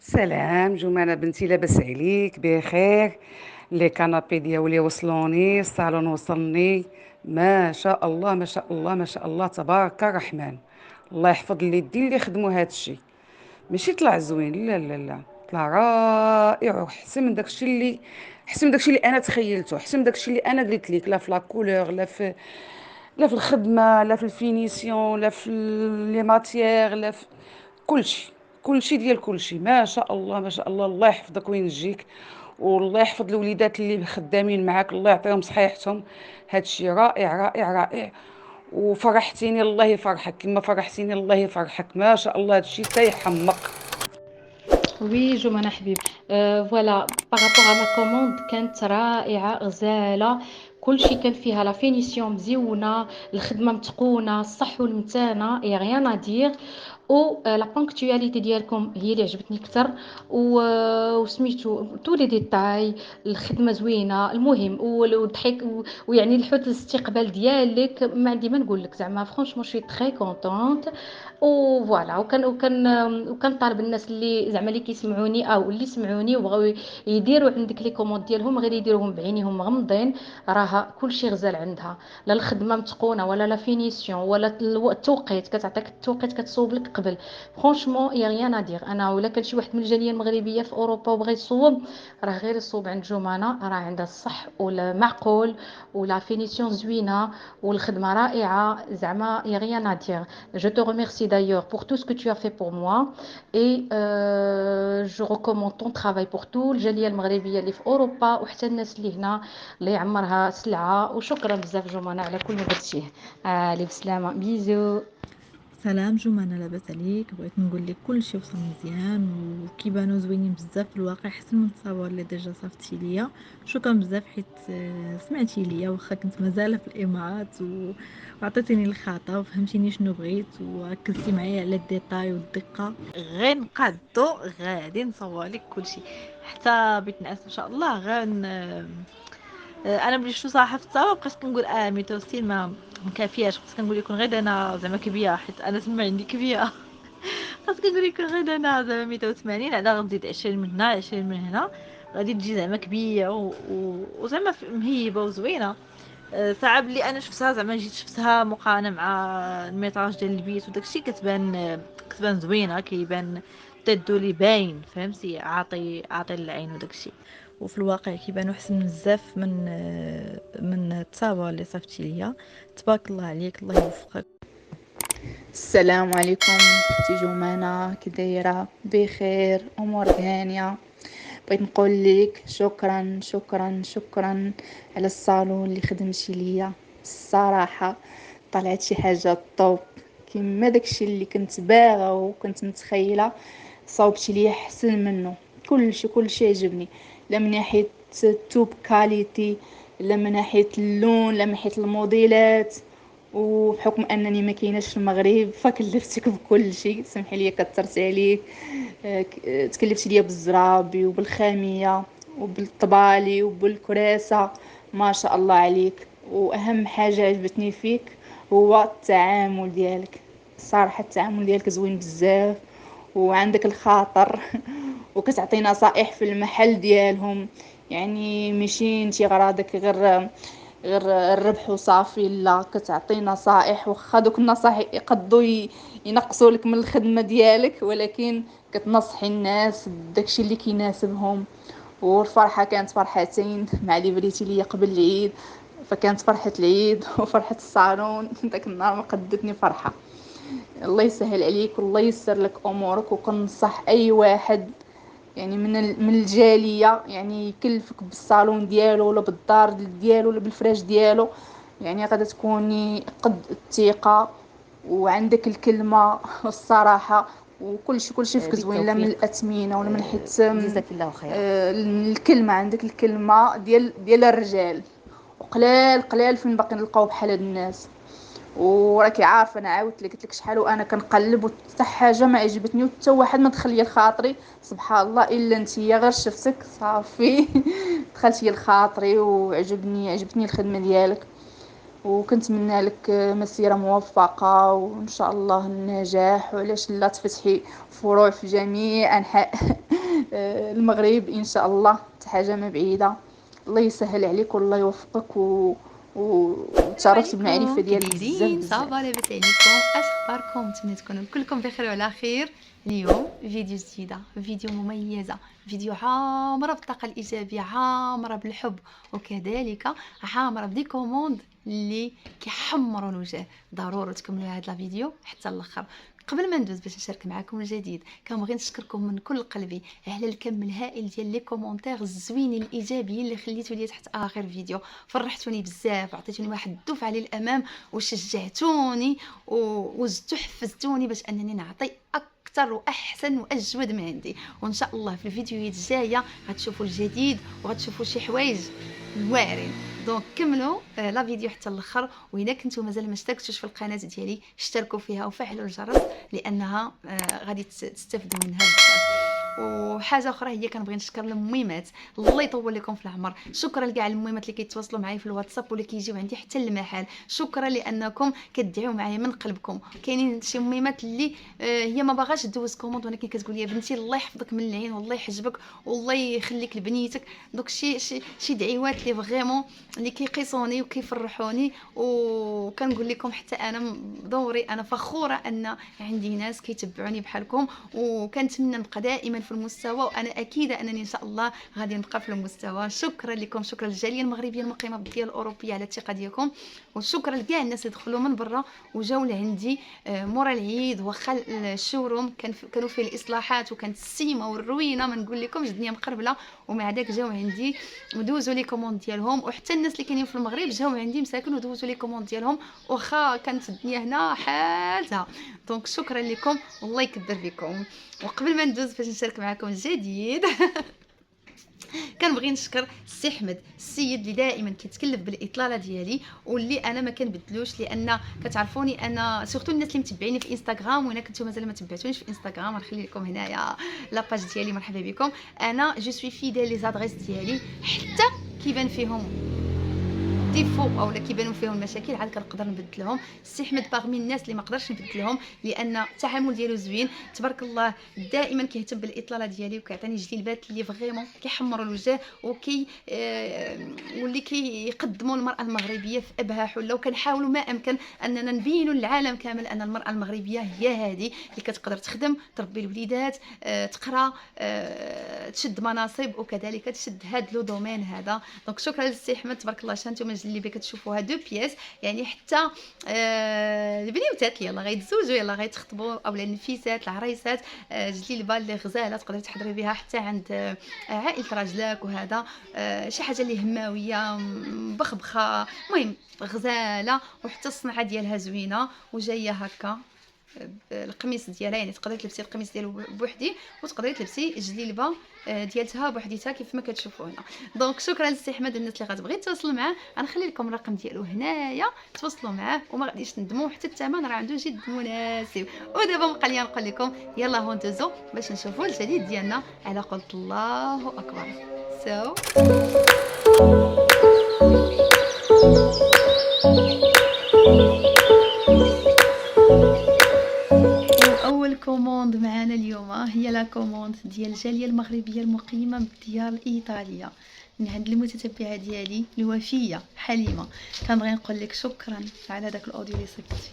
سلام جمانة بنتي، لاباس عليك؟ بخير. لي كانابي ديالي وصلوني، الصالون وصلني. ما شاء الله ما شاء الله ما شاء الله تبارك الرحمن. الله يحفظ اليدين اللي خدموا هذا الشيء. ماشي طلع زوين، لا لا لا، طلع رائع وحسن من داكشي اللي احسن من داكشي اللي انا تخيلته، احسن من داكشي اللي انا قلت لك، لا في لا كولور، لا في الخدمه، لا في الفينيسيون، لا في لي ماتيير، لا في كلشي. كلشي ديال كلشي. ما شاء الله ما شاء الله. الله يحفظك وينجيك، والله يحفظ الوليدات اللي خدامين معاك، الله يعطيهم صحيحتهم. هادشي رائع رائع رائع. وفرحتيني، الله يفرحك كما فرحتيني، الله يفرحك. ما شاء الله هادشي تيحمق. وي جمانة حبيبي. فوالا بارابور على لا كوموند كانت رائعة غزالة. كلشي كان فيها لا فينيسيون مزيونة، الخدمة متقونة، الصح والمتانة، يا غيان ادير. و لا بونكتواليتي ديالكم هي اللي عجبتني اكثر. وسميتو تو لي ديتاي، الخدمه زوينه المهم، والضحك ويعني الحوت الاستقبال ديالك ما عندي ما نقول لك، زعما فرانشمون شي تري كونطونت. فوالا وكان طالب الناس اللي زعما اللي كيسمعوني او اللي سمعوني وبغاو يديروا عندك لي كوموند ديالهم، غير يديروهم بعينيهم مغمضين. راه كلشي غزال عندها، لا الخدمه متقونه ولا لا فينيسيون ولا التوقيت، كتعطيك التوقيت كتصوب لك قبل. فرانشمون يا غيان ادير. انا ولا كان شي واحد من الجاليه المغربيه في اوروبا وبغى يصوب، راه غير يصوب عند جمانه، راه عندها الصح والمعقول ولا فينيسيون زوينه والخدمه رائعه. زعما يا غيان ادير. Je te remercie d'ailleurs pour tout ce que tu as fait pour moi et je recommande ton travail pour tout الجاليه المغربيه اللي في اوروبا وحتى الناس اللي هنا. الله يعمرها سلعه. وشكرا بزاف جمانه على كل ما درتيه. علي بسلامه، بيزو. سلام جمانة، لاباس عليك؟ بغيت نقول لك كلشي وصل مزيان وكيبانوا زوينين بزاف في الواقع، احسن من التصاور اللي ديجا صافتي ليا. شكرا بزاف حيت سمعتي ليا واخا كنت مازال في الامارات وعطيتيني الخطا وفهمتيني شنو بغيت وركزتي معايا على الديتاي والدقه. غير نقادو غادي نصور لك كلشي حتى بيت نعاس ان شاء الله. انا بلي شو صراحه في التصاور بقيت كنقول ميتو ستيل ما مكافياش، خصك كنقول لكم غير انا زعما كبيره حيت انا تما عندي كبيره. خاص كنقول لكم غير انا زعما 180، عاد غنزيد 20 من هنا 20 من هنا، غادي تجي زعما كبيره وزعما مهيبه وزوينه. صعب لي انا شفتها، زعما جيت شفتها مقارنه مع الميتراج ديال البيت وداكشي، كتبان زوينه، كيبان تدو لي باين، فهمتي؟ عاطي العين وداكشي. وفي الواقع كيبانوا احسن بزاف من التصاور اللي صافتي ليا. تبارك الله عليك، الله يوفقك. السلام عليكم اختي جمانة، كي دايره؟ بخير، امور هانيه. بغيت نقول لك شكرا شكرا شكرا على الصالون اللي خدمتي ليا. الصراحه طلعت شي حاجه طوب كيما داكشي اللي كنت باغا وكنت متخيله. صاوبتي ليا احسن منه. كلشي عجبني، لا من ناحيه التوب كاليتي، لا من ناحيه اللون، لا من ناحيه الموديلات. وبحكم انني ما كايناش في المغرب فكلفتك بكل شيء، سمحي لي كثرت عليك. تكلفتي ليا بالزرابي وبالخاميه وبالطبالي وبالكراسه. ما شاء الله عليك. واهم حاجه عجبتني فيك هو التعامل ديالك. الصراحه التعامل ديالك زوين بزاف وعندك الخاطر. وكتعطي نصائح في المحل ديالهم، يعني ماشي انتي غراضك غير الربح وصافي، لا كتعطي نصائح. واخا دوك النصائح يقدوا ينقصوا لك من الخدمه ديالك، ولكن كتنصحي الناس بداكشي اللي كيناسبهم. والفرحه كانت فرحتين مع اللي بريتي ليا قبل العيد، فكانت فرحه العيد وفرحه الصالون. داك النهار ما قدتني فرحه. الله يسهل عليك والله ييسر لك امورك. وكنصح اي واحد يعني من الجاليه يعني يكلفك بالصالون ديالو ولا بالدار ديالو ولا بالفراش ديالو، يعني غادا تكوني قد الثقه وعندك الكلمه والصراحه. كلشي فيك زوين، لا من الاثمنه ولا من حيت جزاك الله خيرا. الكلمه. عندك الكلمه ديال الرجال، وقلال قلال فين باقي نلقاو بحال هاد الناس. وراكي عارفه انا عاودت لك قلت لك شحال وانا كنقلب وحتى حاجه ما عجبتني وحتى واحد ما دخل لي لخاطري، سبحان الله الا نتيا غير شفتك صافي. دخلتي لخاطري عجبتني الخدمه ديالك. وكنتمنى لك مسيره موفقه وان شاء الله النجاح، وعلاش لا تفتحي فروع في جميع انحاء المغرب ان شاء الله، حتى حاجه ما بعيده. الله يسهل عليك والله يوفقك السلام وتشرفت بالمعرفه عليكم، كي ديالك بزاف دايرين؟ صافا، بزاف. لاباس عليكم؟ اش اخباركم؟ نتمنى تكونوا كلكم بخير وعلى خير. اليوم فيديو جديده، فيديو مميزه، فيديو عامره بالطاقه الايجابيه، عامره بالحب، وكذلك عامره بدي كوموند اللي كيحمروا الوجه. ضروري تكملوا هذا الفيديو حتى الاخر. قبل ما ندوز باش نشارك معكم الجديد، كنبغي نشكركم من كل قلبي على الكم الهائل ديال لي كومونتير الزوينين الايجابيين اللي خليتوا لي تحت اخر فيديو. فرحتوني بزاف، عطيتوني واحد الدفعه للامام وشجعتوني وزدتوا حفزتوني باش انني نعطي اكثر واحسن واجود من عندي. وان شاء الله في الفيديوهات الجايه غتشوفوا الجديد وغتشوفوا شي حوايج واعرين. دونك كملوا لا فيديو حتى الاخر، واذا كنتو مازال ما اشتركتوش في القناه ديالي اشتركوا فيها وفعلوا الجرس، لانها غادي تستافدوا منها بزاف. وحاجه اخرى هي كنبغي نشكر المهمات، الله يطول لكم في العمر. شكرا لكاع المهمات اللي كيتواصلوا معايا في الواتساب ولا كيجيو عندي حتى المحل. شكرا لانكم كتدعيو معايا من قلبكم. كاينين شي مهمات اللي هي ما باغاش دوز كوموند، ولكن كتقول لي بنتي الله يحفظك من العين والله يحجبك والله يخليك لبنيتك. دوك شي دعيوات اللي فريمون اللي كيقيسوني وكيفرحوني. وكنقول لكم حتى انا دوري انا فخوره ان عندي ناس كيتبعوني بحالكم، وكنتمنى نبقى دائما في المستوى، وانا اكيده انني ان شاء الله غادي نبقى في المستوى. شكرا لكم، شكرا للجاليه المغربيه المقيمه بالديار الاوروبيه على الثقه ديالكم، وشكرا لكاع الناس اللي دخلوا من برا وجاو لعندي مورا العيد. واخا الشوروم كانوا فيه الاصلاحات وكانت السيمه والروينه، ما نقول لكمش الدنيا مقربله، ومع داك جاو عندي ودوزوا لي كوموند ديالهم. وحتى الناس اللي كاينين في المغرب جاو عندي مساكن ودوزوا لي كوموند ديالهم، واخا كانت الدنيا هنا حالتها. دونك شكرا لكم والله يكبر بكم. وقبل ما ندوز باش نشارك معكم الجديد كنبغي نشكر السي احمد، السيد اللي دائما كيتكلف بالاطلاله ديالي واللي انا ما كنبدلوش، لان كتعرفوني انا سورتو الناس اللي متبعيني في انستغرام. وانا كنتو مازال ما تبعتونيش في انستغرام غنخلي لكم هنايا لاباج ديالي، مرحبا بكم. انا جو سوي فيديل لي زادريس ديالي، حتى كيبان فيهم ديفو اولا كيبانوا فيهم المشاكل عاد كنقدر نبدلهم. السي احمد باغمي الناس اللي ما قدرش نبدلهم، لان التعامل ديالو زوين تبارك الله، دائما كيهتم بالاطلاله ديالي وكيعطيني جليبات اللي فريمون كيحمروا الوجه واللي كيقدموا المراه المغربيه في ابهى حله. وكنحاولوا ما امكن اننا نبينوا للعالم كامل ان المراه المغربيه هي هذه اللي كتقدر تخدم، تربي الوليدات، تقرا، تشد مناصب، وكذلك تشد هذا لو دومين هذا. دونك شكرا للسي احمد تبارك الله. شانتو اللي كتشوفوها دو بياس، يعني حتى البنيوتات اللي يلاه غيتزوجوا يلاه غيتخطبوا اولا النفيسات العريسات، جليلبه اللي غزاله تقدري تحضري بها حتى عند عائله راجلك، وهذا شي حاجه اللي هماويه بخبخه، المهم غزاله، وحتى الصنعه ديالها زوينه وجايه هكا القميص ديالها، يعني تقدري تلبسي القميص ديالو بوحدي وتقدري تلبسي الجليلبه ديالتها بوحديتها كيف ما كتشوفوا هنا. دونك شكرا للسي احمد. الناس اللي غتبغي تواصل معاه غنخلي لكم الرقم ديالو هنايا، تواصلوا معاه وما غاديش تندموا، حتى الثمن راه عنده جد مناسب. ودابا بقى لي نقول لكم يلا هون ندوزو باش نشوفوا الجديد ديالنا على قولة الله اكبر. اول كوموند معنا اليوم هي لا كوموند ديال الجاليه المغربيه المقيمه بالديار الايطاليه من عند المتتبعه ديالي الوفيه حليمه. كنبغي نقول لك شكرا على داك الاوديو اللي صيفطتي،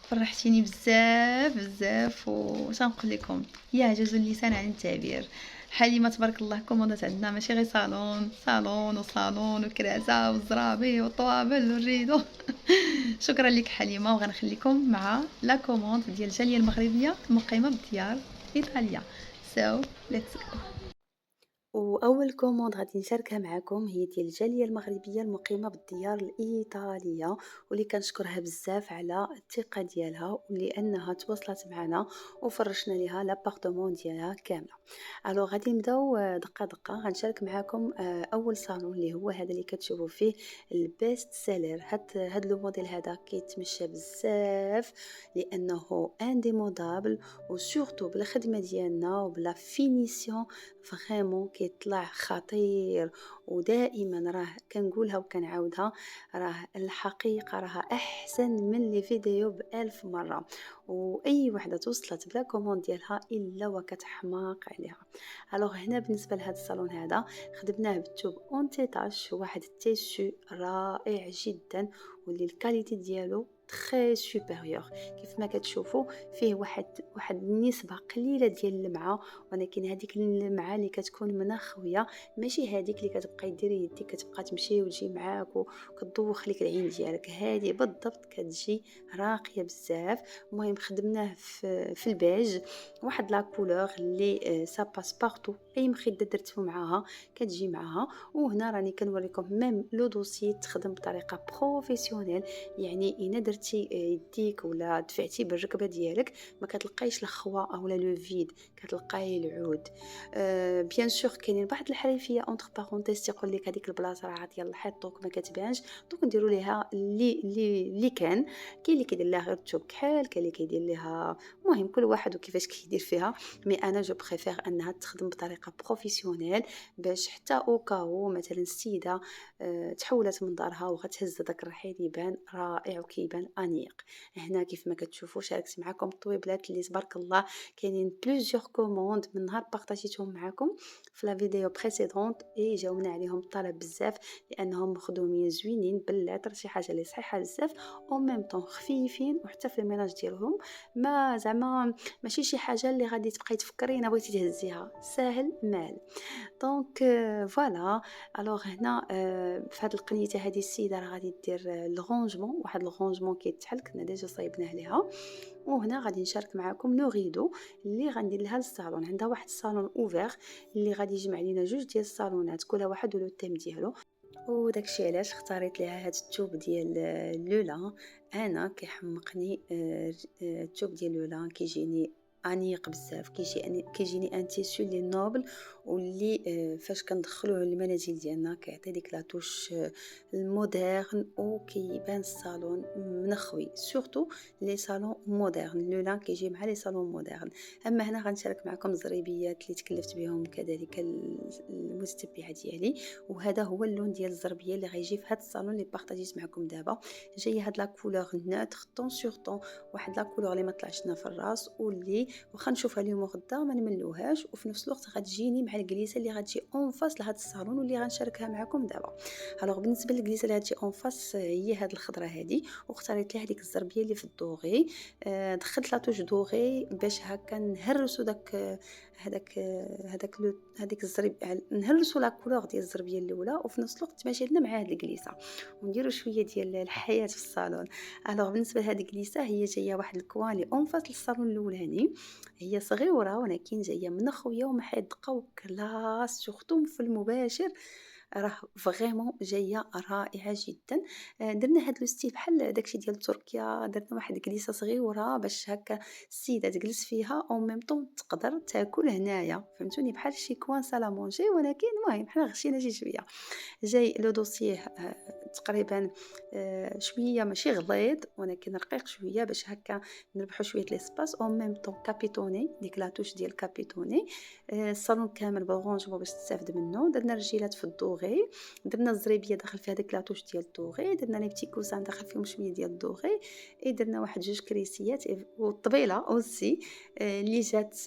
فرحتيني بزاف بزاف. وشنقول لكم يا عجز اللسان عن التعبير. حليمه تبارك الله كوموندات عندنا ماشي غير صالون وصالون وكراسه والزرابي والطوابل والريدو شكرا لك حليمه. وغنخليكم مع لا كوموند ديال الجاليه المغربيه المقيمه بالديار ايطاليا. let's go. واول كوموند غادي نشاركها معكم هي ديال الجاليه المغربيه المقيمه بالديار الايطاليه، واللي كنشكرها بزاف على الثقه ديالها ولانها تواصلت معنا وفرشنا ليها لابارتمون ديالها كامله. الو غادي نبداو دقه دقه. غنشارك معكم اول صالون اللي هو هذا اللي كتشوفوا فيه البيست سيلر. هاد لو موديل هذا كيتمشى بزاف لانه انديمودابل، وسورتو بالخدمه ديالنا وبلا فينيسيون فريمون كيطلع خطير. ودائما راه كنقولها وكنعاودها، راه الحقيقه راه احسن من لي فيديو بألف مره. واي وحده توصلت بلا كوموند ديالها الا وكتحماق عليها. الوغ هنا بالنسبه لهذا الصالون هذا خدمناه بالثوب اون تيتاش، واحد التيشو رائع جدا، واللي الكاليتي ديالو تري سوبيريور. كيف ما كتشوفوا فيه واحد النسبه قليله ديال اللمعه، ولكن هذيك اللمعه اللي كتكون منخويه، ماشي هذيك اللي كتبقاي ديري يديك كتبقى تمشي وتجي معاك وكتدوخ لك العين ديالك. هذه بالضبط كتجي راقيه بزاف. المهم خدمناه في البيج، واحد لا كولور اللي سا باس بارتو، اي مخده درتو معاها كتجي معاها. وهنا راني كنوريكم ميم لو دوسي تخدم بطريقه بروفيسيونيل، يعني الا درتي يديك ولا دفعتي بالركبه ديالك ما كتلقايش الخوا اولا لو فيد، كتلقاي العود. بيان سور كاينين بعض الحريفيه اونتر بارونتيز تيقول لك هذيك البلاصه راه ديال الحيط دوك ما كتبانش، دوك نديروا ليها اللي كاين اللي كيدير لها غير الثوب كحال، كاين اللي كيدير لها. المهم كل واحد وكيفاش كيدير فيها. مي انا جو بريفير انها تخدم بطريقه بروفيسيونيل، باش حتى اوكاو مثلا السيده تحولت من دارها وغتهز داك الرحيل يبان رائع وكيبان انيق. هنا كيف ما كتشوفوا شاركت معكم الطويبلات اللي تبارك الله كاينين بليزيور كوموند من نهار بارطاجيتهم معكم في لا فيديو بريسيدونت، اي جاونا عليهم طلب بزاف لانهم مخدومين زوينين بالعطر، شي حاجه اللي صحيحه بزاف او ميم طون خفيفين، وحتى في الميناج ديالهم ما زعما ماشي شي حاجه اللي غادي تبقاي تفكري انا بغيتي تهزيها، ساهل مال. دونك فوالا. الوغ هنا في هذه القنيته هذه السيده راه غادي دير الرونجمون، واحد الرونجمون كيتحل كنا ديجا صايبناه ليها. وهنا غادي نشارك معكم لو ريدو اللي غندير لها الصالون. عندها واحد الصالون اوفر اللي غادي يجمع لينا جوج ديال الصالونات، كل واحد ولو تيم ديالو. وداكشي علاش اختاريت ليها هاد الثوب ديال لولا. انا كيحمقني الثوب ديال لولا، كيجيني انيق بزاف، كيجيني ان تيسو لي نوبل، واللي فاش كندخلوه للمنازل ديالنا كيعطي ديك لا توش المودرن، وكيبان الصالون منخوي، سورتو لي صالون مودرن. لولا كيجي مع لي صالون مودرن. اما هنا غنشارك معكم الزريبيات اللي تكلفت بهم كذلك المتتبعه ديالي. وهذا هو اللون ديال الزربيه اللي غيجي في هذا الصالون اللي بارطاجيت معكم دابا. جايه هاد لا كولور نوتر طون سور طون، واحد لا كولور اللي ما طلعش لنا في الراس، واللي واخا نشوفها اليوم غدا ما نملوهاش، وفي نفس الوقت غتجيني مع الكليسه اللي غتجي اون فاس لهاد الصالون واللي غنشاركها معكم دابا. الوغ بالنسبه للكليسه اللي غتجي اون فاس هي هاد الخضره هادي، واختاريت لها هذيك الزربيه اللي في الدوغي. دخلت لا توش دوغي باش هكا نهرسوا هذيك الزرب، نهرسوا لا كولور ديال الزربيه الاولى، وفي نفس الوقت تماشي لنا مع هاد الكليسه، ونديروا شويه ديال الحياه في الصالون. الوغ بالنسبه لهاد الكليسه هي جايه واحد الكوالي اون فاس للصالون الاولاني، هي صغيره ولكن جايه منخويه ومحيدقه وكلاس، سورتو في المباشر راه فريمون جايه رائعه جدا. درنا هاد لو ستيل بحال داكشي ديال تركيا، درنا واحد الكليسه صغيره باش هكا السيده تجلس فيها او ميم طون تقدر تاكل هنايا، فهمتوني، بحال شي كوان سالامونجي، ولكن المهم حنا غشينا شي شويه. جاي لو دوسيه تقريبا شويه ماشي غليظ ولكن رقيق شويه باش هكا نربحوا شويه ليسباس، او ميم طون كابيتوني، ديك لا توش ديال كابيتوني. الصالون كامل بورونجمون باش تستافد منه. درنا الرجيلات في الدوغي، درنا الزريبيه داخل فيها ديك لا توش ديال الدوغي، درنا لي بتي كوسان داخل فيهم شويه ديال الدوغي، درنا واحد جوج كريسيات والطبيله اوسي اللي جات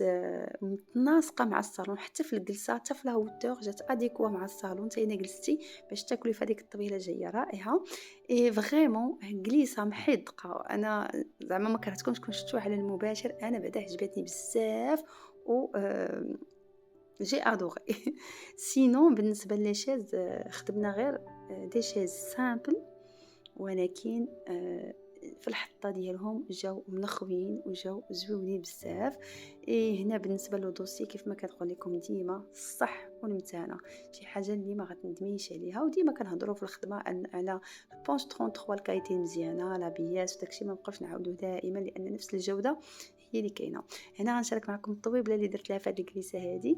متناسقه مع الصالون، حتى في الجلسه حتى في لا هوتور جات اديكوا مع الصالون. تاينا جلستي باش تاكلي في هذيك الطبيله جايه رائعه. اي فريمون جليسه محيدقه، انا زعما ما كرهتكمش كون شفتوها على المباشر، انا بعدا عجبتني بزاف و جي ادوري. سينون بالنسبه لي شاز خدمنا غير دي شاز سامبل، ولكن في الحطه ديالهم جاو منخوين وجاو زويونين بزاف. هنا بالنسبه لو دوسي كيف ما كنقول لكم ديما الصح والمتانه، شي حاجه اللي ما غتندميش عليها، وديما كنهضروا في الخدمه على بونش 33 الكايتي مزيانه، لا بياس وداكشي ما نبقاوش نعاودوا دائما لان نفس الجوده هي اللي كاينه. هنا غنشارك معكم الطويبله اللي درت لها في هذه الكليسه هذه.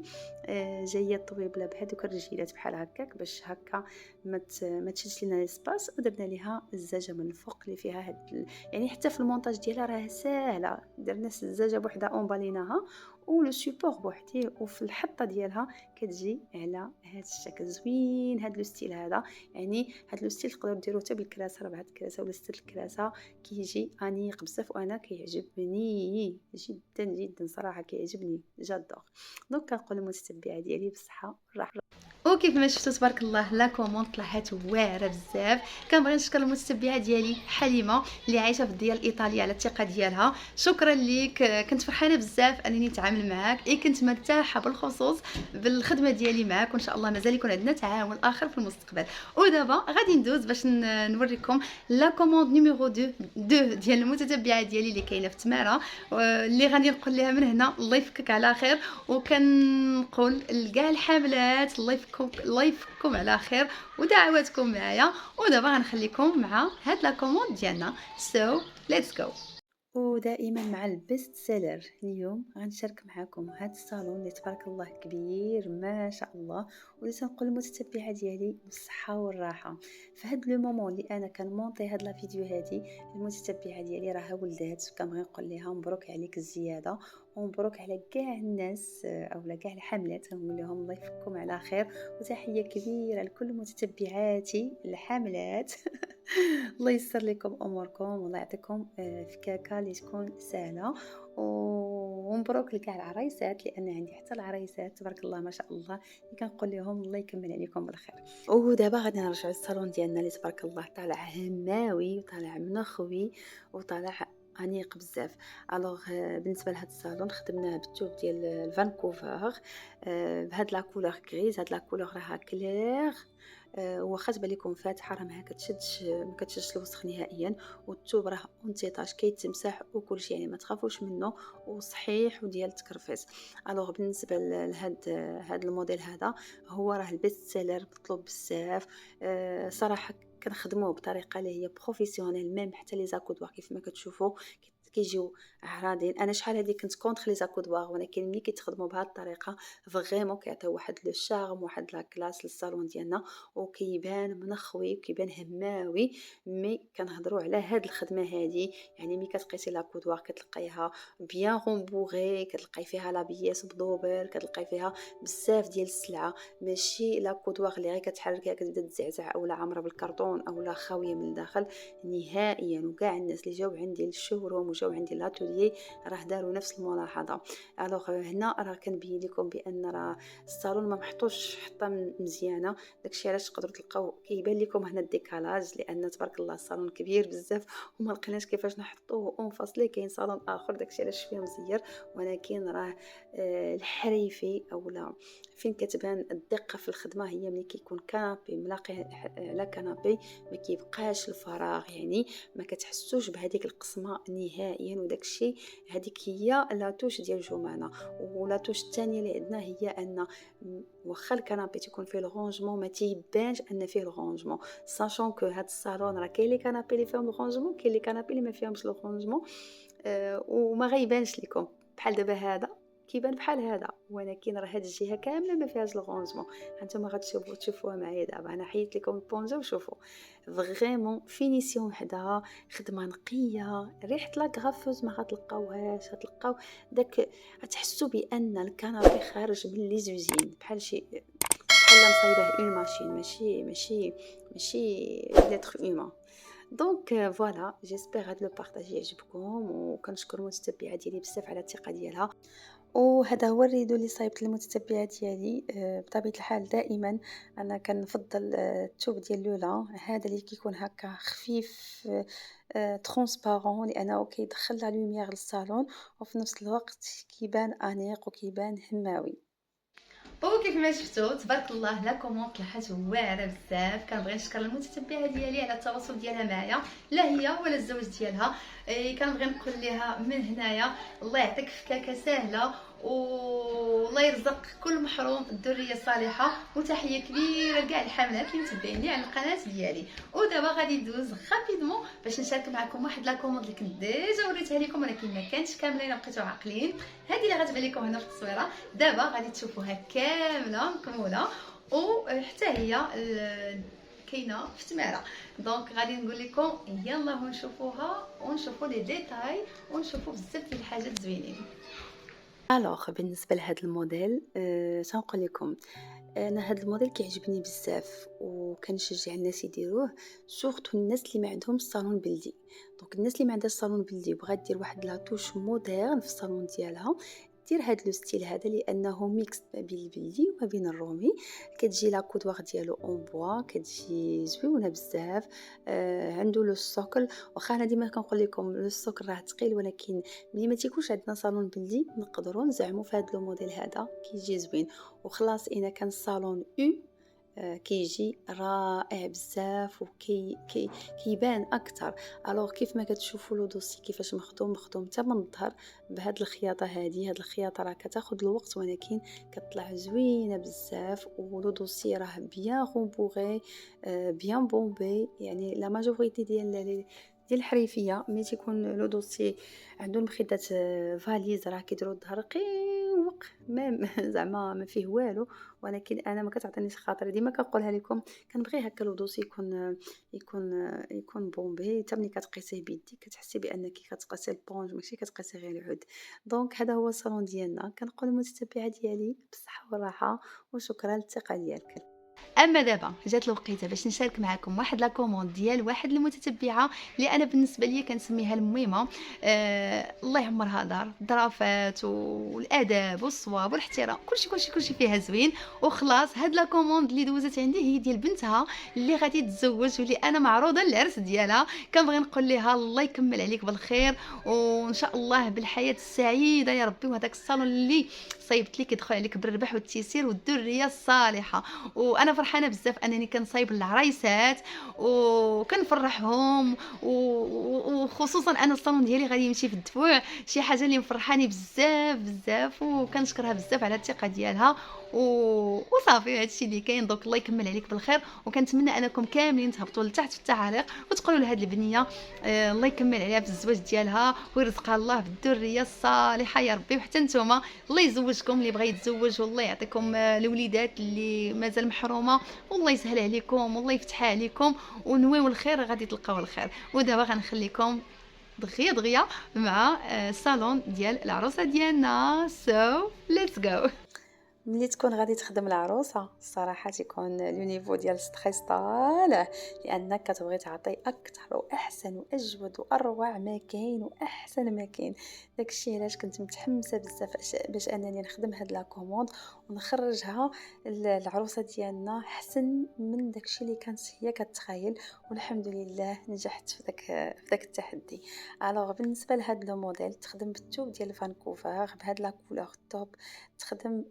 جايه الطويبله بهذوك الرجيلات بحال هكاك باش هكا ما تشدش لنا الاسباس، ودرنا ليها الزجاجه من الفوق اللي فيها يعني حتى في المونتاج ديالها راه ساهله، درنا الزجاجه بوحدها اونباليناها ولو سيبور بوحديه، وفي الحطه ديالها كتجي على هذا الشكل زوين. هذا لو ستيل هذا يعني هذا لو ستيل تقدروا ديروه حتى بالكراسه 4 كراسه ولا 6 الكراسه، كيجي انيق بزاف وانا كيعجبني جدا جدا صراحه، كيعجبني جادور. دونك كنقول للمتتبعه ديالي بالصحه والراحه. وكيف ما شفتوا تبارك الله لا كوموند طلعت واعره بزاف. كنبغي نشكر المتتبعه ديالي حليمه اللي عايشه في الديار الايطاليه على الثقه ديالها. شكرا ليك، كنت فرحانه بزاف انني نتعامل معاك، كنت مرتاحه بالخصوص بالخدمه ديالي معاك، وان شاء الله مازال يكون عندنا تعاون اخر في المستقبل. ودابا غادي ندوز باش نوريكم لا كوموند نيميرو 2 ديال المتتبعه ديالي اللي كاينه في تماره، اللي غادي نقول لها من هنا الله يفكك على خير، وكنقول لكاع الحاملات الله يفككم على خير ودعواتكم معايا. ودابا غنخليكم مع هاد لا كوموند ديالنا. سو ليتس جو. ودائما مع البيست سيلر. اليوم غنشارك معكم هذا الصالون اللي تبارك الله كبير ما شاء الله، واللي تنقول للمتتبعه ديالي بالصحه والراحه. في هذا لو مومون اللي انا كنمونطي هاد لا فيديو هذه، المتتبعه ديالي راها ولدات، كنبغي نقول لها مبروك عليك الزياده، ومبروك على كاع الناس اولا كاع الحملات، نقول لهم الله يفككم على خير. وتحيه كبيره لكل متتبعاتي الحملات الله يسر لكم اموركم، والله يعطيكم فكاكه اللي تكون سهله، ومبروك لكاع العرايسات، لان عندي حتى العرايسات تبارك الله ما شاء الله اللي كنقول لهم الله يكمل عليكم بالخير. ودابا غادي نرجعوا للصالون ديالنا اللي تبارك الله طالع هماوي وطالع منخوي وطالع انيق بزاف. الوغ بالنسبه لهذا الصالون خدمناه بالثوب ديال الفانكوفر بهاد لا كولور غريز. هاد لا كولور راها كلير، واخا تبان لكم فاتحه راه ما كتشدش الوسخ نهائيا، والثوب راه اونتيطاج كيتمسح وكل شيء، يعني ما تخافوش منه وصحيح وديال التكرفيس. الوغ بالنسبه لهاد الموديل هذا هو راه البيست سيلر مطلوب بزاف صراحه. كنخدموه بطريقه اللي هي بروفيسيونيل، ميم حتى لي زاكودوار كيف ما كتشوفوا كيجيو عراضين. انا شحال هذه كنت كونتر لي زاكودوار، ولكن ملي كيتخدموا بهذه الطريقه فريمون كيعطيو واحد لو شارم واحد لا كلاس للصالون ديالنا، وكيبان منخوي وكيبان هماوي. مي كنهضروا على هاد الخدمه هذه، يعني ملي كتقيسي لا كودوار كتلقايها بيان رومبوغي، كتلقاي فيها لابياس بدوبل، كتلقاي فيها بزاف ديال السلعه، ماشي لا كودوار اللي غير كتحركيها كتبدا تزعزع اولا عامره بالكرتون اولا خاويه من الداخل نهائيا. وكاع الناس اللي جاو عندي للشوروم وجاو عندي لاتوليي راه داروا نفس الملاحظه. الوغ هنا راه كنبين لكم بان راه الصالون ما محطوش حطه مزيانه، داكشي علاش تقدروا تلقاو كيبان لكم هنا الديكالاج، لان تبارك الله الصالون كبير بزاف وما لقيناش كيفاش نحطوه اونفاصلي. كاين صالون اخر داكشي علاش شويه مزير، ولكن راه الحريفي اولا فين كتبان الدقه في الخدمه هي ملي كيكون كانابي ملاقي على كانابي، ما كيبقاش الفراغ، يعني ما كتحسوش بهذيك القسمه نهائيا. وداكشي هذيك هي لا توش ديال جمانه. ولا توش الثانيه اللي عندنا هي ان واخا الكنابي تيكون فيه الرونجمون ما تيبانش ان فيه الرونجمون، ساشون كو هاد الصالون راه كاين لي كنابي اللي فيهم الرونجمون، كاين لي كنابي اللي ما فيهمش الرونجمون وما غيبانش لكم. بحال دابا هذا كيبان بحال هذا، ولكن راه هاد الجهه كامله ما فيهاش الرونجمون. هانتوما غتشوفوها معايا دابا، انا حيت لكم البونجا وشوفوا فريمون فينيسيون وحده، خدمه نقيه، ريحه لا غرافوز ما غتلقاوهاش، غتلقاو داك غتحسوا بان الكنابي خارج من لي زوزين بحال شي بحال مصايبه اون ماشين، ماشي لتر هيومان. دونك فوالا جيسبر هاد لو بارطاج يعجبكم، وكنشكر المتتبعه ديالي بزاف على الثقه ديالها. وهذا هو الريدو اللي صايبت للمتتبعه ديالي. بطبيعه الحال دائما انا كنفضل الثوب ديال لولا هذا اللي كيكون هكا خفيف ترونسبارون، لانه كيدخل لا لوميير للصالون وفي نفس الوقت كيبان انيق وكيبان هماوي. وكيف ما شفتوا تبارك الله لا كوموند طلعت واعره بزاف. كنبغي نشكر المتتبعه ديالي على التواصل ديالها معايا، لا هي ولا الزوج ديالها. كنبغي نقول لها من هنايا الله يعطيك فكاكه سهله، والله يرزق كل محروم الذريه الصالحه. وتحيه كبيره لكاع الحملات اللي متبعيني على القناه ديالي. ودابا غادي ندوز رابيدمون باش نشارك معكم واحد لا كوموند اللي كنت ديجا وريتها لكم، ولكن ما كانتش كامله، بقيتو عاقلين. هذه اللي غتبان لكم هنا في التصويره دابا غادي تشوفوها كامله مكموله، وحتى هي كاينه في تماره. دونك غادي نقول لكم يلا نشوفوها ونشوفوا لي ديتاي ونشوفوا بزاف ديال الحاجات زوينين. الوغ بالنسبه لهذا الموديل تنقول لكم، انا هذا الموديل كيعجبني بزاف وكنشجع الناس يديروه، سورتو الناس اللي ما عندهمش صالون بلدي. دونك الناس اللي ما عندهاش صالون بلدي وبغات دير واحد لا توش مودرن في الصالون ديالها، دير هذا لو ستيل هذا لانه ميكس ما بين البلدي وما بين الرومي. كتجي لا كودوار ديالو اون بوا، كتجي زوينه بزاف. عنده لو سوكل، واخا انا ديما كنقول لكم لو سوكل راه ثقيل، ولكن ملي ما تيكونش عندنا صالون بلدي نقدروا نزعموا في هذا لو موديل هذا كيجي زوين. وخلاص انا كان صالون كيجي رائع بزاف كيبان اكثر. الوغ كيف ما كتشوفوا لو دوسي كيفاش مخدوم حتى من الظهر بهاد الخياطه هذه. هاد الخياطه راه كتاخذ الوقت ولكن كتطلع زوينه بزاف. ولو دوسي راه بيان غومبوغي، بيان بومبي. يعني لا ماجوريتي ديال الحريفيه ملي تيكون لو دوسي عنده المخدات فاليز راه كيديروا الظهر قيوق ميم زعما ما فيه والو. ولكن انا ما كتعطينيش خاطري، ديما كنقولها لكم كنبغي هكا لو دوسي يكون بومبي. حتى ملي كتقيسيه بيديك كتحسي بانك كتقيسي البونج ماشي كتقيسي غير العود. دونك هذا هو الصالون ديالنا. كنقول للمتتبعه ديالي بالصحه والراحه وشكرا للثقه ديالكم. اما دابا جات الوقيته باش نشارك معكم واحد لا كوموند ديال واحد المتتبعه اللي انا بالنسبه لي كنسميها الميمه. الله يعمرها دار الظرافات والاداب والصواب والاحترام، كلشي فيها زوين. وخلاص هاد لا كوموند اللي دوزت عندي هي ديال بنتها اللي غادي تتزوج واللي انا معروضه للعرس ديالها. كنبغي نقول لها الله يكمل عليك بالخير وان شاء الله بالحياه السعيده يا ربي، وهذاك الصالون اللي صيبت لك يدخل عليك بالربح والتيسير والذريه الصالحه. وانا فرحانه بزاف انني كنصايب العرايسات وكنفرحهم، وخصوصا انا الصالون ديالي غادي يمشي في الدفوع، شي حاجه اللي مفرحاني بزاف وكنشكرها بزاف على الثقه ديالها. وصافي هادشي اللي كاين. دونك الله يكمل عليك بالخير، وكنتمنى انكم كاملين تهبطوا لتحت في التعاليق وتقولوا لهاد البنيه الله يكمل عليها في الزواج ديالها ويرزقها الله بالذريه الصالحه يا ربي. وحتى نتوما الله يزوجكم اللي بغى يتزوج، والله يعطيكم الوليدات اللي مازال محرومه، والله يسهل عليكم والله يفتحها عليكم ونويو الخير غادي تلقاو الخير. ودابا غنخليكم دغيا مع الصالون ديال العروسه ديالنا. سو ليتس جو. ملي تكون غادي تخدم العروسه الصراحه تيكون لو نيفو ديال ستريس طالع، لانك كتبغي تعطي اكثر واحسن واجود واروع ما كاين واحسن ما كاين. داكشي علاش كنت متحمسه بزاف باش انني نخدم هاد لا كوموند ونخرجها العروسه ديالنا احسن من داكشي اللي كانت هي كتخيل. والحمد لله نجحت في داك التحدي. الوغ بالنسبه لهاد لو موديل تخدم بالثوب ديال فانكوفر بهاد لا كولور توب، تخدم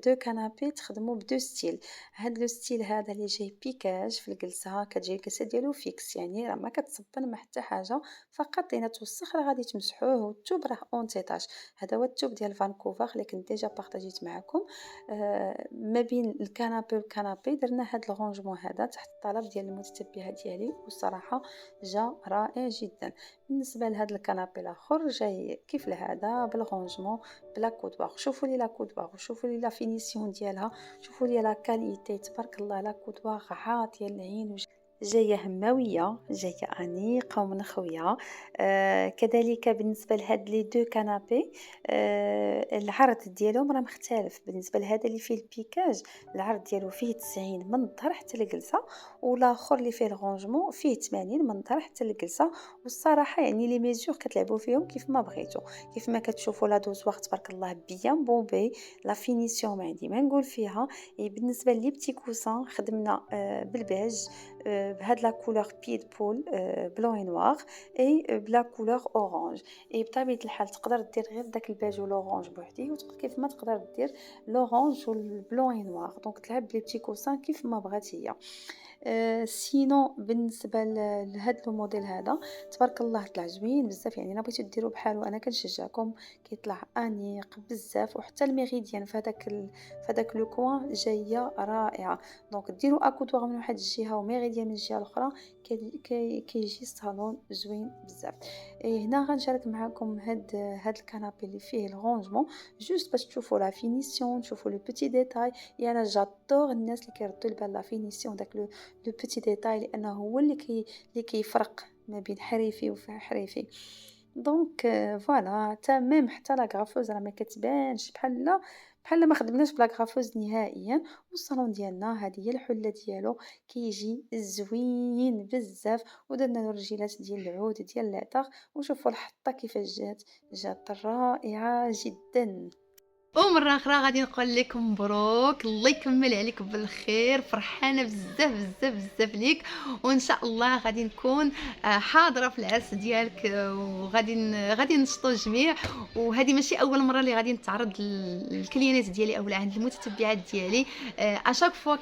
دو كنابي تخدمو بدو ستيل. هاد لو ستيل هذا اللي جاي بيكاج في الجلسه، كتجي الجلسه ديالو فيكس يعني راه ما كتصبن ما حتى حاجه، فقط الا توسخ راه غادي تمسحوه. والثوب راه اون تيطاج. هذا هو الثوب ديال فانكوفر اللي كنت ديجا بارطاجيت معكم. ما بين الكنابي والكنابي درنا هاد الرونجمون هذا تحت الطلب ديال المتتبعه ديالي، والصراحه جا رائع جدا. بالنسبه لهاد الكنابي الاخر جاي كيف لهذا بالرونجمون بلا كودوار. شوفوا لي لا كودوار وشوفوا لي لا فينيسيون ديالها، شوفوا لي لا كاليتي تبارك الله. لا كودوار عاطيه العين جايه هماويه، جايه انيقه ومنخويه. كذلك بالنسبه لهاد لي دو كنابي العرض ديالهم راه مختلف. بالنسبه لهذا اللي فيه البيكاج العرض ديالو فيه 90 من الظهر حتى للجلسه، والاخر اللي فيه الرونجمون فيه 80 من الظهر حتى للجلسه. والصراحه يعني لي ميزور كتلعبوا فيهم كيف ما بغيتو. كيف ما كتشوفوا لا دوزوار تبارك الله بيان بومبي، لا فينيسيون ما عندي ما نقول فيها. بالنسبه لي بتي كوسان خدمنا بالبيج بهاد لا كولور بيد بول بلون اي نوار اي بلا كولور اورانج. بطبيعه الحال تقدر دير غير داك البيج والاورانج بوحديه، وتقدر كيف ما تقدر دير لورانج والبلون اي نوار. دونك تلعب بلي بتي كوسان كيف ما بغات هي. سينو بالنسبه لهاد لو موديل هذا تبارك الله طلع زوين بزاف. يعني انا بغيتو ديروا بحالو انا كنشجعكم، كيطلع انيق بزاف. وحتى الميريديان في هذاك لو كوان جايه رائعه. دونك ديروا اكودوار من واحد الجهه وميريديان من الجهه الاخرى كيجي الصالون زوين بزاف. هنا غنشارك معكم هاد الكنابي اللي فيه الرونجمون جوست باش تشوفوا لا فينيسيون، تشوفوا لو بيتي ديتاي. يعني انا جادور الناس اللي كيردوا البال لا فينيسيون داك لو بيتي ديتاي، لانه هو اللي كيفرق ما بين حريفي وحريفي. دونك فوالا تمام، حتى لا غرافوز راه ما كتبانش بحال ما خدمناش بلا غرافوز نهائيا. والصالون ديالنا هذه هي الحله ديالو، كيجي زوين بزاف، ودرنا له رجيلات ديال العود ديال العطر. وشوفوا الحطه كيفاش جات رائعه جدا. ومره اخرى غادي نقول لك مبروك، الله يكمل عليك بالخير، فرحانه بزاف بزاف بزاف ليك. وان شاء الله غادي نكون حاضره في العرس ديالك، غادي نشطوا الجميع. وهذه ماشي اول مره اللي غادي نتعرض للكليانات ديالي او عند المتتبعات ديالي. اشاك فوا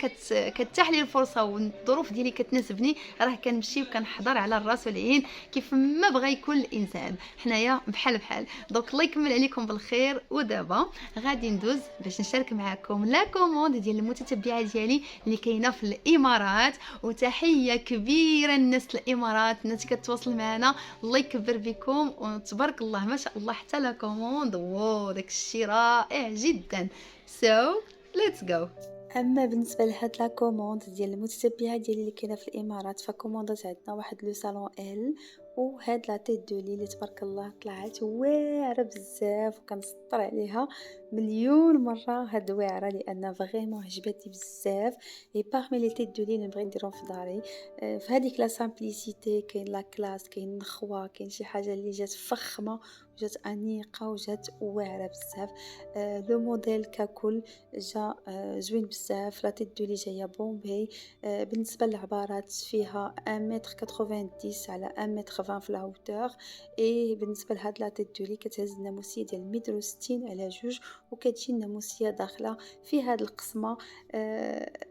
كتتاح لي الفرصه والظروف ديالي كتناسبني، راه كنمشي وكنحضر على الراس والعين كيف ما بغى يكون الانسان، حنايا بحال بحال. دونك الله يكمل عليكم بالخير. ودابا غادي ندوز باش نشارك معكم لا كوموند ديال المتتبعه ديالي اللي كاينه في الامارات. وتحيه كبيره للناس الامارات، الناس كتواصل معنا، الله يكبر بكم وتبارك الله ما شاء الله. حتى لا كوموند واو داكشي رائع جدا. let's go. اما بالنسبه لهاد لا كوموند ديال المتتبعه ديالي اللي كاينه في الامارات، فكوموندات عندنا واحد لو صالون ال، وهاد لا تيت دو لي اللي تبارك الله طلعت واعره بزاف، وكنسطر عليها مليون مره هاد واعره لان فريمون عجبتني بزاف. اي باغمي لي تيت دو لي اللي نبغي نديرهم في داري، في هذيك لا سامبليسيتي كاين لا كلاس، كاين النخوه، كاين شي حاجه اللي جات فخمه وجات انيقه وجات واعره بزاف. لو موديل ككل جا زوين بزاف. لا تيت دو لي جايه بومبي. بالنسبه للعبارات فيها 1.90 على 1.20 في الهوتور. اي بالنسبه لهاد لا تيت دو لي كتهز الناموسيه ديال 1.60 على 2، وكتجي الناموسيه داخله في هاد القسمه.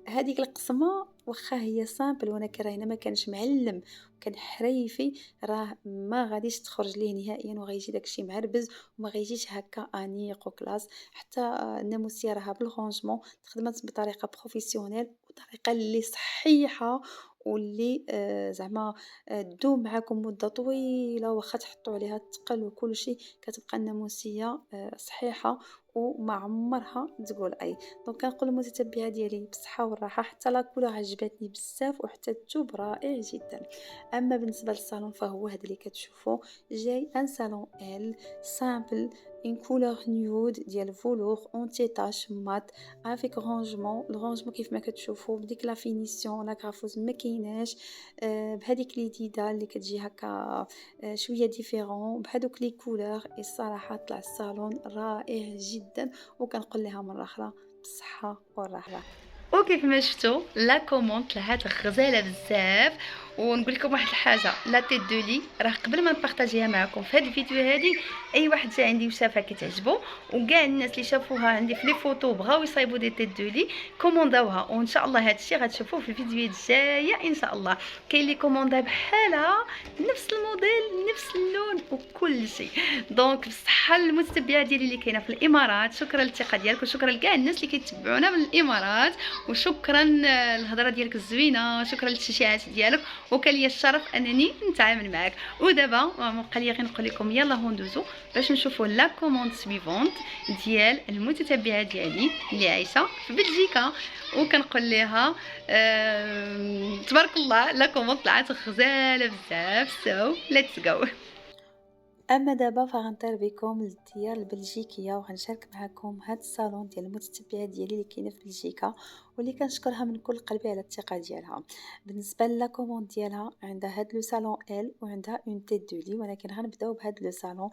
هذيك القسمه واخا هي سامبل، ولكن راه هنا ما كانش معلم، كان حريفي، راه ما غاديش تخرج ليه نهائيا، وغيجي داكشي معربز وما غيجيش هكا انيق وكلاس. حتى الناموسيه راها بالرونجمون تخدمت بطريقه بروفيسيونيل وطريقه اللي صحيحه، واللي زعما تدوم معاكم مده طويله، واخا تحطوا عليها الثقل وكل شيء كتبقى الناموسيه صحيحه وما عمرها تقول اي. دونك كنقول للمتتبعه ديالي بصحه والراحه. حتى لا كولور عجبتني بزاف، وحتى الثوب رائع جدا. اما بالنسبه للصالون فهو هذا اللي كتشوفوا، جاي ان صالون ال سامبل، une couleur nude ديال فولور اونتي تاش مات افيك رونجمون. الرونجمون كيف ما كتشوفوا بديك لا فينيسيون لا غرافوز ما كايناش، بهذيك لي ديدا اللي كتجي هكا شويه ديفيرون بهذوك لي كولور. الصراحه طلع الصالون رائع جدا، وكنقول لها مره اخرى بالصحه والراحه. وكيف ما شفتوا لا كوموند طلعت غزاله بزاف. ونقول لكم واحد الحاجه، لا تيت دو لي راه قبل ما نبارطاجيها معكم في هذا الفيديو هذه، اي واحد جا عندي وشافها كتعجبو، وكاع الناس اللي شافوها عندي في لي فوتو بغاو يصايبوا دي تيت دو لي كومونداوها. وان شاء الله هذا الشيء غتشوفوه في الفيديوهات الجايه ان شاء الله. كاين لي كوموندا بحالها نفس الموديل نفس اللون وكل شيء. دونك بصحه المتتبعه ديالي اللي كاينه في الامارات، شكرا للثقه ديالك، وشكرا لكاع الناس اللي كيتبعونا من الامارات، وشكرا الهضره ديالك الزوينه، شكرا للتشجيعات ديالك، وكان لي الشرف انني نتعامل معك. ودابا ما بقى لي غير نقول لكم يلا هو ندوزو باش نشوفوا لا كوموند سويفونت ديال المتتبعه ديالي اللي عايشه في بلجيكا. وكنقول لها تبارك الله لا كوموند طلعت غزاله بزاف. let's go. اما دابا فغنطير بكم للديار البلجيكيه، وغنشارك معكم هاد الصالون ديال المتتبعه ديالي اللي كاينه في بلجيكا، واللي كنشكرها من كل قلبي على الثقه ديالها. بالنسبه لا كوموند ديالها عندها هاد لو صالون ال، وعندها اون تيت دو لي، ولكن غنبداو بهاد لو صالون.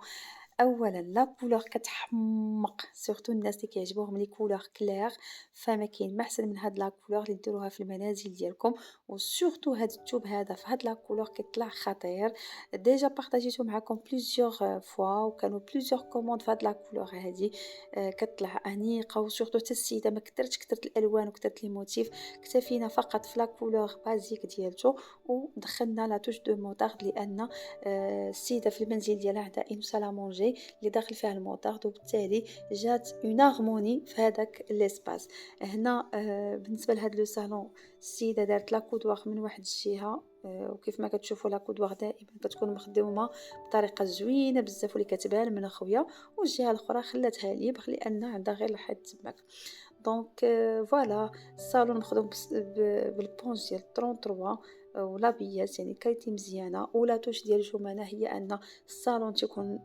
اولا لا كولور كتحمق، سورتو الناس اللي كيعجبوهم لي كولور كلير، فما كاين ما احسن من هاد لا كولور اللي ديروها في المنازل ديالكم. وسورتو هاد الثوب هذا في هاد لا كولور كيطلع خطير. ديجا بارطاجيتو معكم بليزيور فوا، وكانوا بليزيور كوموند في هاد لا كولور هادي. كتطلع انيقه، وسورتو حتى السيده ما كثرت الالوان وكثرت لي موتيف، اكتفينا فقط في لا كولور بازيك ديالته، ودخلنا لا توش دو موطارد لان السيده في المنزل ديالها عندها اون سالا مونجي اللي داخل فيها الموطارد، وبالتالي جات اون هارموني في هذاك ليسباس هنا. بالنسبه لهاد لو صالون السيده دارت لا كودوار من واحد الجهه، وكيف ما كتشوفوا لا كودوار دائما كتكون مخدومه بطريقه زوينه بزاف واللي كتبان من خويا، والجهه الاخرى خلاتها ليبر لان عندها غير الحيط تماك. دونك فوالا الصالون مخدوم بالبونج ديال 33 ولابيات يعني كاليتي مزيانه. ولا توش ديال جمانه هي ان الصالون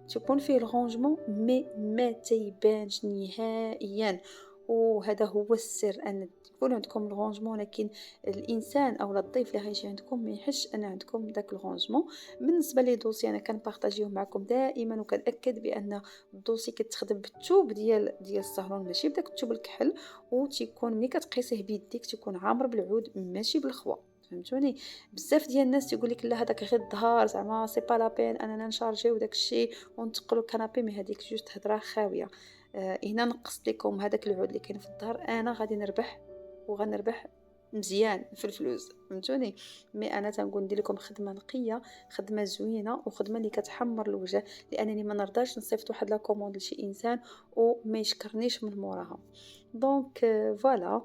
تكون فيه الرونجمون مي ما تيبانش نهائيا، وهذا هو السر ان يكون عندكم الرونجمون، لكن الانسان او الضيف اللي غيجي عندكم ما يحسش ان عندكم داك الرونجمون. بالنسبه لي دوسي انا كنبارطاجيو معكم دائما، وكنأكد بان الدوسي كتخدم بالثوب ديال الصالون ماشي بداك الثوب الكحل، وتيكون ملي كتقيسيه بيديك تيكون عامر بالعود ماشي بالخوا. فهمتوني؟ بزاف ديال الناس تيقول لك لا هذاك غير الظهر زعما سي با لا بين اننا نشارجيو داك الشيء ونتقلوا الكنابي، مي هذيك جوست هضره خاويه. هنا نقصت لكم هذاك العود اللي كاين في الظهر، انا غادي نربح وغنربح مزيان في الفلوس. فهمتوني؟ مي انا تنقول ندير لكم خدمه نقيه، خدمه زوينه، وخدمه اللي كتحمر الوجه، لانني ما نرضاش نصيفط واحد لا كوموند لشي انسان وما يشكرنيش من موراها. دونك فوالا.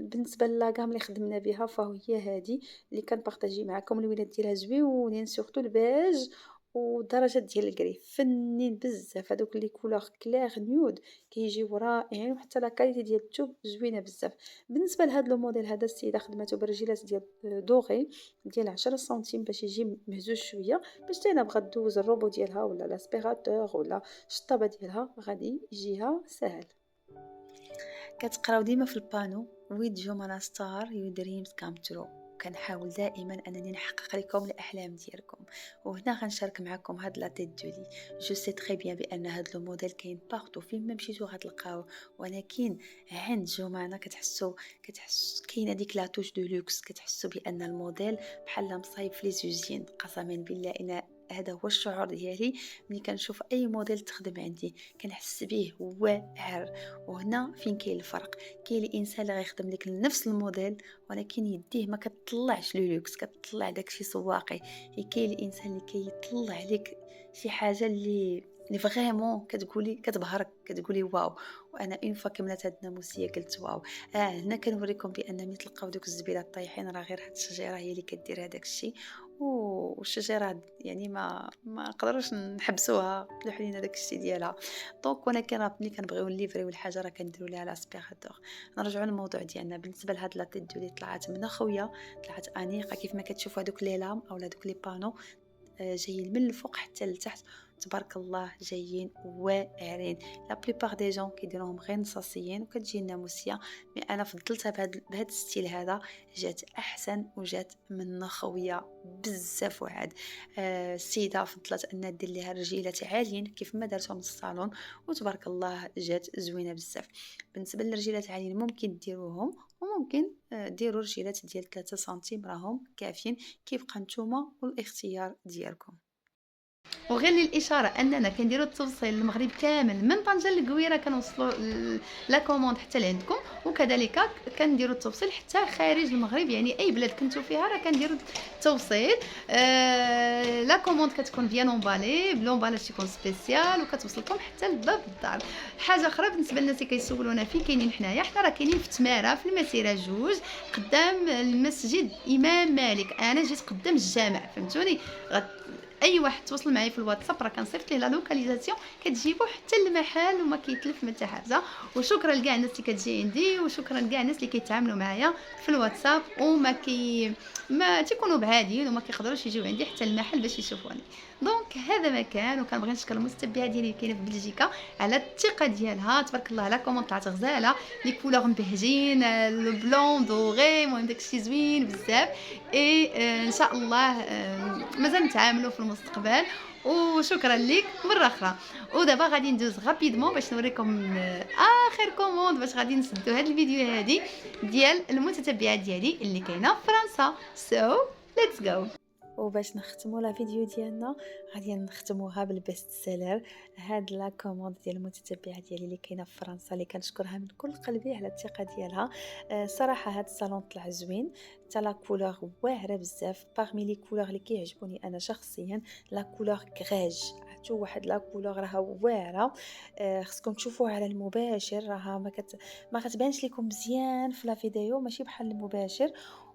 بالنسبه للاغام اللي خدمنا بها فهي هذه اللي كنبارطاجي معكم، الولاد ديالها زويونين سورتو الباج ودرجات ديال الكري فنين بزاف. هذوك لي كولور كلير نيود كيجيو رائعين، وحتى لا كاليتي ديال الثوب زوينه بزاف. بالنسبه لهذا لو موديل هذا السيده خدمته برجيلات ديال دوغي ديال 10 سنتيم باش يجي مهزوز شويه، باش تينا بغات دوز الروبو ديالها ولا لاسبيراتور ولا الشطابه ديالها غادي يجيها سهل. كتقراو ديما في البانو ويد جمانة ستار يو دريمز كام ترو. كنحاول دائما انني نحقق لكم الاحلام ديالكم، وهنا غنشارك معكم هاد لا تيت دولي. جو سي تري بيان بان هاد لو موديل كاين بارتو فين ما مشيتو غتلقاوه، ولكن عند جمانة كتحسوا كاينه ديك لا توش دو لوكس، كتحسوا بان الموديل بحال مصايب في لي زوجين. قسما بالله ان هذا هو الشعور ديالي ملي كنشوف اي موديل تخدم عندي، كنحس به واعر. وهنا فين كاين الفرق، كاين الانسان اللي غيخدم لك نفس الموديل ولكن يديه ما كتطلعش لوكس، كتطلع داكشي سواقي. كاين الانسان اللي كيطلع لك شي حاجه اللي فريمون كتبهرك، كتقولي واو. وانا اون فوا كملت هاد الناموسيه قلت واو. هنا كنوريكم بان ملي تلقاو دوك الزبيلات طايحين راه غير هاد الشجره هي اللي كدير هذاك الشيء، والشجره يعني ما نقدروش نحبسوها لحالنا داك الشيء ديالها. دونك ولكن راه ملي كنبغيو نليفريو الحاجه راه كنديروا ليها لاسبيراتور. نرجعوا للموضوع ديالنا. بالنسبه لهاد لا تيت دولي طلعت من خويا، طلعت انيقه كيف ما كتشوفوا هذوك لي لام اولا دوك لي بانو جايين من الفوق حتى لتحت، تبارك الله جايين واعرين. لا بليبار دي جون كيديروهم غير نصاصيين وكتجي ناموسيه، مي انا فضلتها بهذا الستيل هذا، جات احسن وجات من خويه بزاف. وعاد السيده فضلت ان دير ليها رجيلات عاليين كيف ما دارتهم الصالون، وتبارك الله جات زوينه بزاف. بالنسبه للرجيلات عاليين ممكن ديروهم، وممكن ديروا رجيلات ديال 3 سنتيم راهم كافيين، كيبقى نتوما والاختيار ديالكم. وغير للاشاره اننا كنديروا التوصيل للمغرب كامل، من طنجه للقويره كنوصلوا لا كوموند حتى لعندكم، وكذلك كنديروا التوصيل حتى خارج المغرب، يعني اي بلاد كنتو فيها راه كنديروا التوصيل. لا كوموند كتكون بيان اونبالي بلومبالاج تيكون سبيسيال وكتوصلكم حتى لباب الدار. حاجه اخرى بالنسبه للناس اللي كيسولونا فين كاينين حنايا، حنا راه كاينين في تماره في المسيره 2 قدام المسجد امام مالك. انا جيت قدام الجامع، فهمتوني؟ اي واحد تواصل معايا في الواتساب راه كنصيفط ليه لا لوكاليزاسيون كتجيبو حتى المحل وما كيتلف من حتى حاجه. وشكرا لكاع الناس اللي كتجي عندي، وشكرا لكاع الناس اللي كيتعاملوا معايا في الواتساب ما تيكونوا بعادين وما كيقدروش يجيو عندي حتى المحل باش يشوفوني. دونك هذا ما كان، وكنبغي نشكر المتتبعه ديالي اللي كاينه في بلجيكا على الثقه ديالها. تبارك الله لا كومون طلعت غزاله، لي كولور مبهجين، لو بلون دوغي، المهم داكشي زوين بزاف. اي ان شاء الله مازال نتعاملوا في المستقبل. وشكرا لك مره اخرى. ودابا غادي ندوز غابيدمون باش نوريكم اخر كوموند باش غادي نسدوا هذا الفيديو هذه ديال المتتبعات ديالي اللي كاينه في فرنسا. سو ليتس جو. وباش نختموا لا فيديو ديالنا غادي نختموها بالبيست سيلر، هاد لا كوموند ديال المتتبعه ديالي اللي كاينه في فرنسا، اللي كنشكرها من كل قلبي على الثقه ديالها. صراحه هاد الصالون طلع زوين، حتى لا كولور واعره بزاف. باغمي لي كولور اللي كيعجبوني انا شخصيا لا كولور كغاج، عرفتوا واحد لا كولور راها واعره. خصكم تشوفوها على المباشر، راها ما كتبانش لكم مزيان في لا فيديو، ماشي بحال المباشر.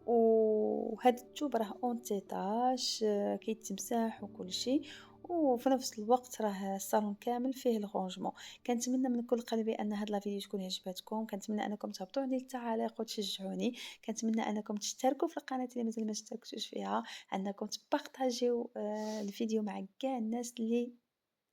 وهذا الثوب راه اون تيتاج كيتمسح وكل شيء، وفي نفس الوقت راه الصالون كامل فيه الغونجمون. كنتمنى من كل قلبي ان هاد لا فيديو تكون عجبتكم، كنتمنى انكم تهبطوا عندي التعاليق وتشجعوني، كنتمنى انكم تشتركوا في القناه اللي مازال ما اشتركتوش فيها، انكم تبارطاجيو الفيديو مع كاع الناس اللي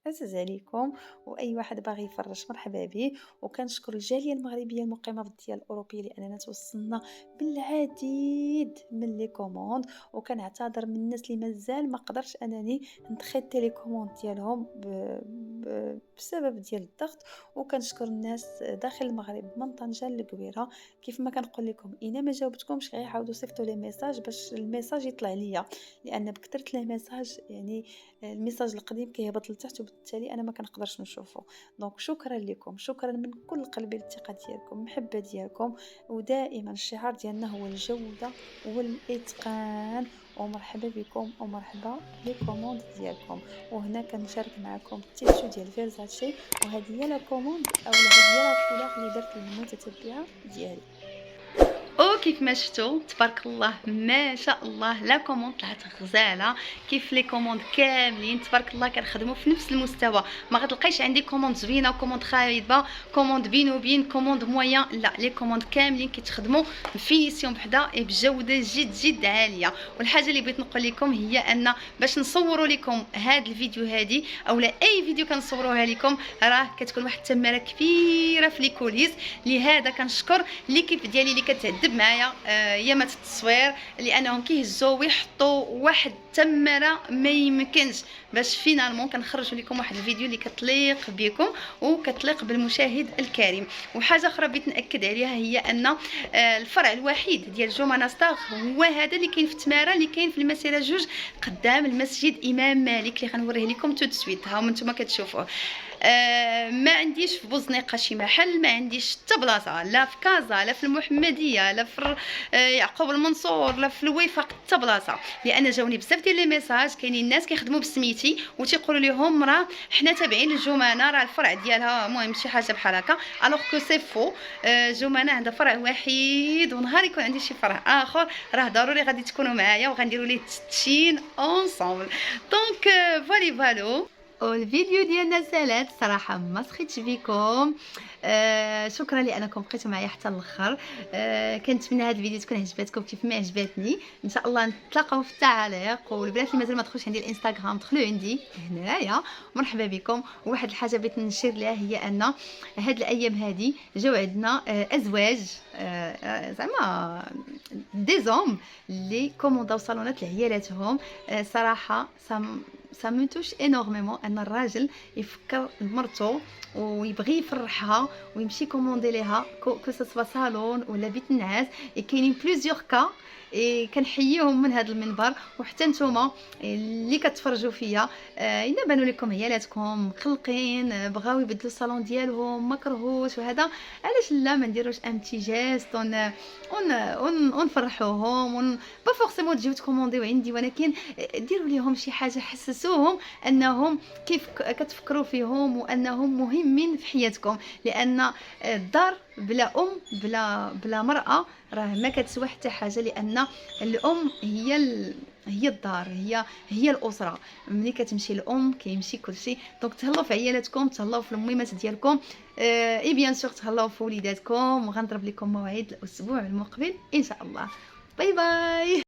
عزيز عليكم، واي واحد باغي يفرج مرحبا به. وكنشكر الجاليه المغربيه المقيمه في الديار الاوروبيه لاننا توصلنا بالعديد من لي كوموند، وكنعتذر من الناس اللي مازال ما قدرتش انني نتخيطي لي كوموند ديالهم بسبب ديال الضغط. وكنشكر الناس داخل المغرب من طنجة للقويره. كيف ما كنقول لكم الا ما جاوبتكمش غير حاولوا صيفطوا لي ميساج باش الميساج يطلع ليا، لان بكثره لي ميساج يعني الميساج القديم كيهبط لتحت وبالتالي انا ما كنقدرش نشوفه. دونك شكرا لكم، شكرا من كل قلبي للثقه ديالكم، المحبه ديالكم، ودائما الشعار ديالنا هو الجوده والاتقان. ومرحبا بكم ومرحبا لي كوموند ديالكم. وهنا كنشارك معكم التيشو ديال فيرزاتشي، وهذه هي لا كوموند اولا هذه هي لا كولور اللي درت للمتتبعه ديالي. كيف ما شفتوا تبارك الله ما شاء الله لا كوموند طلعت غزاله. كيف لي كوموند كاملين تبارك الله كنخدموا في نفس المستوى، ما غتلقايش عندي كوموند زوينه وكوموند خايبه، كوموند بين وبين، كوموند مويان، لا لي كوموند كاملين كيتخدموا بفينيسيون بحدا بجوده جد عاليه. والحاجه اللي بغيت نقول لكم هي ان باش نصوروا لكم هذا الفيديو هذه اولا اي فيديو كنصوروها لكم راه كتكون واحد التماره كبيره في لي كوليس. لهذا كنشكر ليكيب ديالي اللي كتعذب معايا يامات التصوير، لانهم كيهزوا ويحطوا واحد التماره ما يمكنش باش فينالمون كنخرجوا لكم واحد الفيديو اللي كتليق بكم وكتليق بالمشاهد الكريم. وحاجه اخرى بغيت ناكد عليها هي ان الفرع الوحيد ديال جومانا ستار هو هذا اللي كاين في تماره، اللي كاين في المسيره جوج قدام المسجد امام مالك اللي غنوريه لكم تو سويت. ها انتم كتشوفوه. ما عنديش في بوزنيقه شي محل، ما عنديش حتى بلاصه لا في كازا لا في المحمديه لا في يعقوب المنصور لا في الوفاق حتى بلاصه، لان جاوني بزاف ديال لي ميساج كاينين الناس كيخدموا بسميتي وتيقولوا لهم راه حنا تابعين للجمانه راه الفرع ديالها المهم شي حاجه بحال هكا، الوغ كو سي فو. جمانه عندها فرع وحيد، ونهار يكون عندي شي فرع اخر راه ضروري غادي تكونوا معايا وغنديروا ليه التدشين اونصومبل. دونك فالو والفيديو ديالنا سالات صراحه ما سخيتش بكم. شكرا لانكم بقيتوا معايا حتى الاخر. كنتمنى هذا الفيديو تكون عجبتكم كيف ما عجبتني. ان شاء الله نتلاقاو في التعاليق، والبنات اللي مازال ما دخلوش عندي الانستغرام دخلوا عندي هنايا. مرحبا بكم. وواحد الحاجه بغيت نشير لها هي ان هاد الايام هذه جاو عندنا ازواج زعما دي زوم اللي كومونداو صالونات لعيالاتهم. صراحه سامنتوش انورميمون ان الراجل يفكر مرته ويبغي يفرحها ويمشي كوموندي ليها كو سوا صالون ولا بيت النعاس. كاينين بليزيور كا كنحييهم من هذا المنبر، وحتى نتوما اللي كتفرجوا فيا الا بانوا لكم عيالاتكم مقلقين بغاو يبدلوا الصالون ديالهم ما كرهوش وهذا، علاش لا ما نديروش ان بتي جيست ونفرحوهم با فورسيمون تجيو تكومونديو عندي، ولكن ديروا ليهم شي حاجه حسسوهم انهم كيف كتفكروا فيهم وانهم مهمين في حياتكم. لان الدار بلا بلا مرأة راه ما كتسوى حتى حاجه، لان الام هي الدار، هي الاسره. ملي كتمشي الام كيمشي كلشي. دونك تهلاو في عيالاتكم، تهلاو في المهمات ديالكم، اي بيان سور تهلاو في وليداتكم. وغنضرب لكم موعد الاسبوع المقبل ان شاء الله. باي باي.